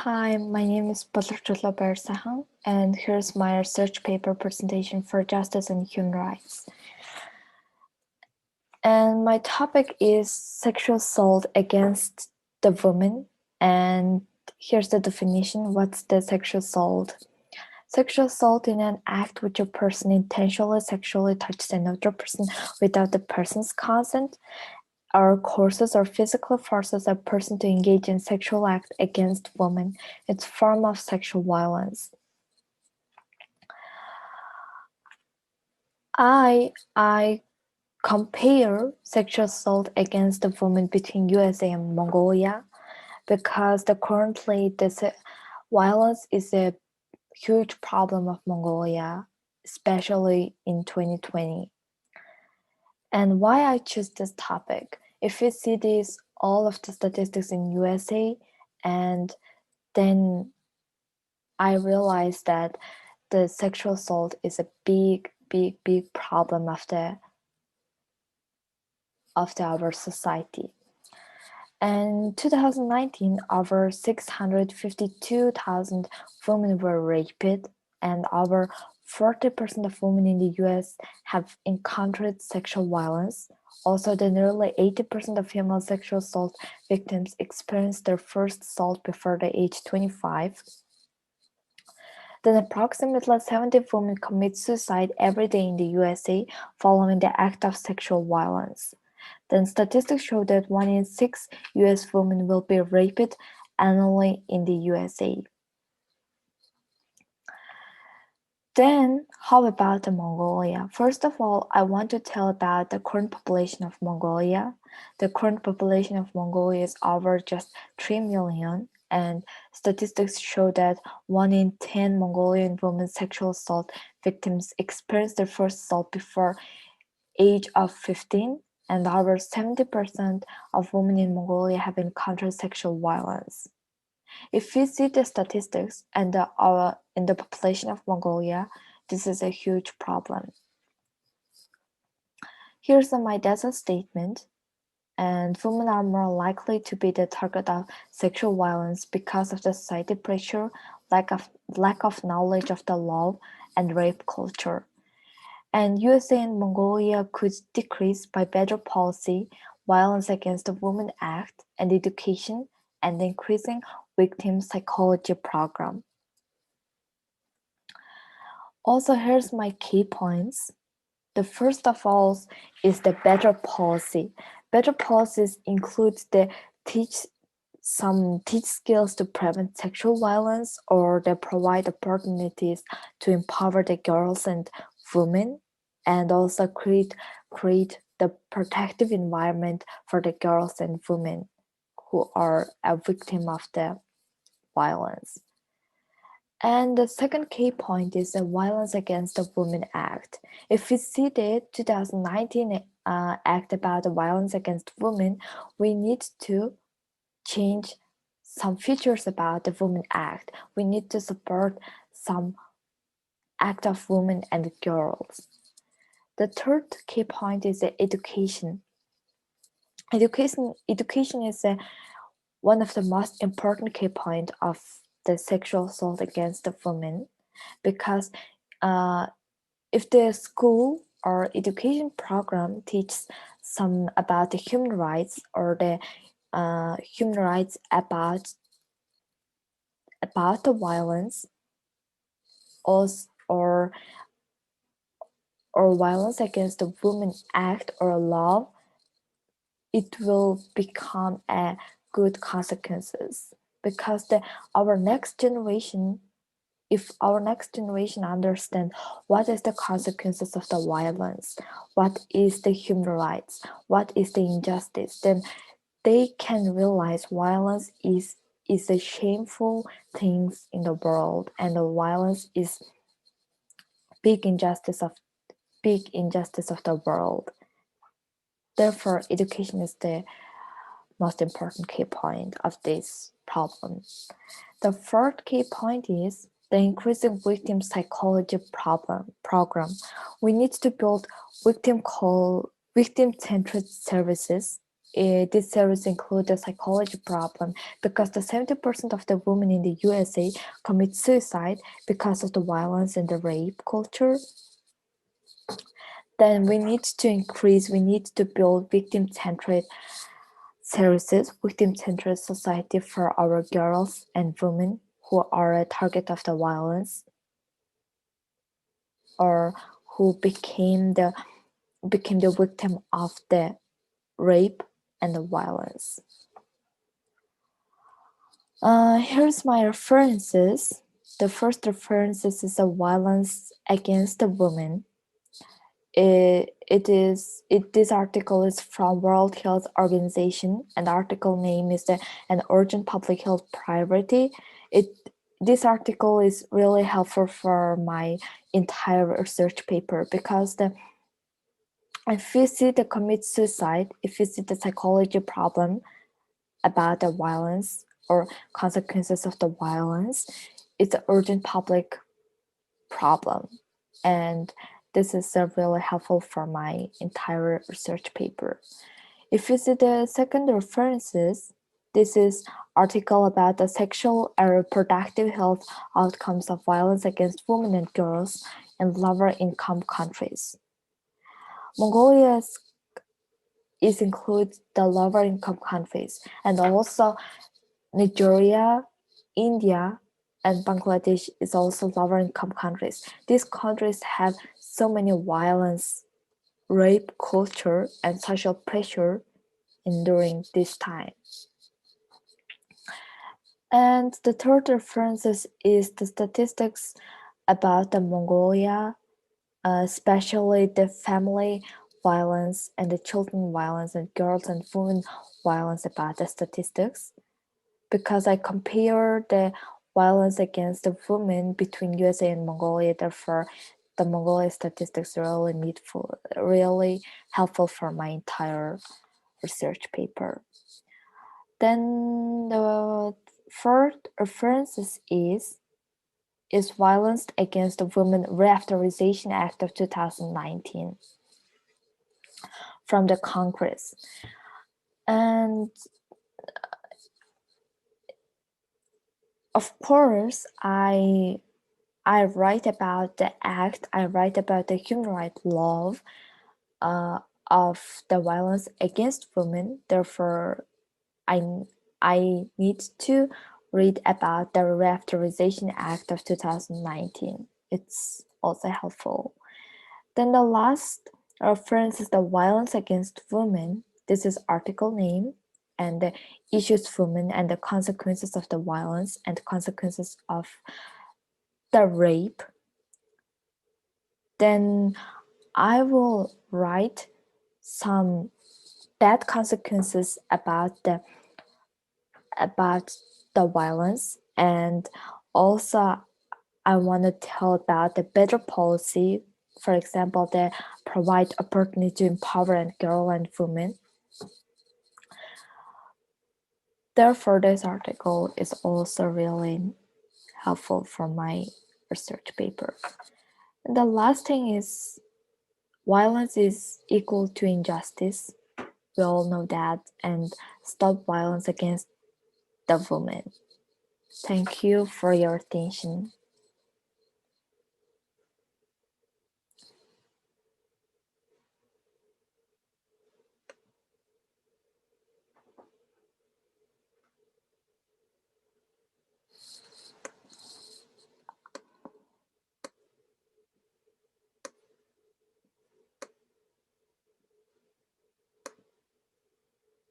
Hi, my name is Balarchula Bersahan, and here's my research paper presentation for justice and human rights. And my topic is sexual assault against the woman. And here's the definition. What's the sexual assault? Sexual assault in an act which a person intentionally sexually touches another person without the person's consent, or coerces or physically forces a person to engage in sexual act against women. It's a form of sexual violence. I compare sexual assault against the women between USA and Mongolia because currently this violence is a huge problem of Mongolia, especially in 2020. And why I choose this topic? If you see these all of the statistics in USA, and then I realized that the sexual assault is a big problem of our society. In 2019, over 652,000 women were raped, and over 40% of women in the US have encountered sexual violence. Also, nearly 80% of female sexual assault victims experienced their first assault before the age 25. Then approximately 70 women commit suicide every day in the USA following the act of sexual violence. Then statistics show that 1 in 6 US women will be raped annually in the USA. Then, how about Mongolia? First of all, I want to tell about the current population of Mongolia. The current population of Mongolia is over just 3 million, and statistics show that 1 in 10 Mongolian women sexual assault victims experience their first assault before age of 15, and over 70% of women in Mongolia have encountered sexual violence. If we see the statistics and in the population of Mongolia, this is a huge problem. Here's my data statement. And women are more likely to be the target of sexual violence because of the society pressure, lack of knowledge of the law, and rape culture. And USA and Mongolia could decrease by better policy, Violence Against the Women Act, and education, and increasing victim psychology program. Also, here's my key points. The first of all is the better policy. Better policies include the teach skills to prevent sexual violence, or they provide opportunities to empower the girls and women, and also create the protective environment for the girls and women who are a victim of the violence. And the second key point is the Violence Against the Women Act. If we see the 2019 Act about the violence against women, we need to change some features about the Women Act. We need to support some act of women and girls. The third key point is the education. Education is one of the most important key point of the sexual assault against the women, because if the school or education program teaches some about the human rights, or the human rights about the violence, or Violence Against the Women Act or law, it will become a good consequences, because our next generation, if our next generation understand what is the consequences of the violence, what is the human rights, what is the injustice, then they can realize violence is a shameful things in the world, and the violence is big injustice of the world. Therefore, education is the most important key point of this problem. The third key point is the increasing victim psychology program. We need to build victim-centered services this series includes the psychology problem because the 70% of the women in the USA commit suicide because of the violence and the rape culture. Then we need to build victim-centered services, victim-centered society for our girls and women who are a target of the violence or who became the victim of the rape and the violence. Here's my references. The first references is a violence against the woman. This article is from World Health Organization, and the article name is an urgent public health priority. This article is really helpful for my entire research paper because if you see the commit suicide, if you see the psychology problem about the violence or consequences of the violence, it's an urgent public problem. And this is really helpful for my entire research paper. If you see the second references, this is article about the sexual and reproductive health outcomes of violence against women and girls in lower income countries. Mongolia includes the lower income countries, and also Nigeria, India, and Bangladesh is also lower income countries. These countries have so many violence, rape culture, and social pressure during this time. And the third references is the statistics about the Mongolia, especially the family violence and the children violence and girls and women violence about the statistics. Because I compare the violence against the women between USA and Mongolia, therefore the Mongolia statistics are really helpful for my entire research paper. Then the third references is Violence Against the Women Reauthorization Act of 2019 from the Congress. And of course, I write about the act, I write about the human rights law of the violence against women. Therefore, I need to read about the Reauthorization Act of 2019. It's also helpful. Then the last reference is the violence against women. This is article name and the issues women and the consequences of the violence and the consequences of the rape. Then I will write some bad consequences about the violence, and also I want to tell about the better policy, for example, that provide opportunity to empower and girl and women. Therefore, this article is also really helpful for my research paper. And the last thing is violence is equal to injustice. We all know that, and stop violence against the woman. Thank you for your attention.